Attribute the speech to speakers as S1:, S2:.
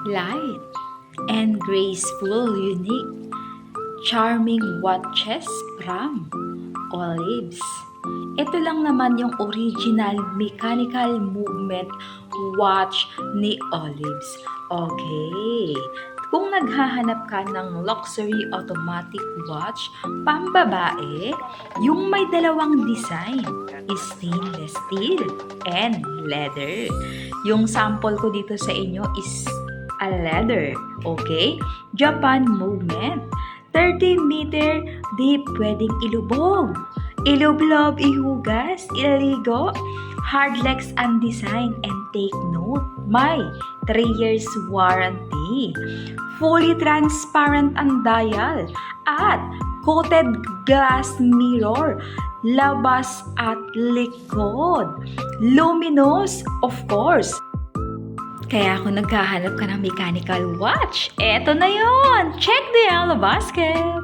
S1: light, and graceful, unique, charming watches from Olives. Ito lang naman yung original mechanical movement watch ni Olives. Okay. Kung naghahanap ka ng luxury automatic watch pambabae, yung may dalawang design, stainless steel and leather. Yung sample ko dito sa inyo is a leather, okay? Japan movement. 30-meter deep, pwedeng ilubog. Ilublob, ihugas, iligo. Hard legs ang design and take note, may 3 years warranty. Fully transparent ang dial at coated glass mirror. Labas at likod. Luminous, of course. Kaya kung naghahanap ka ng mechanical watch, eto na yon. Check the yellow basket!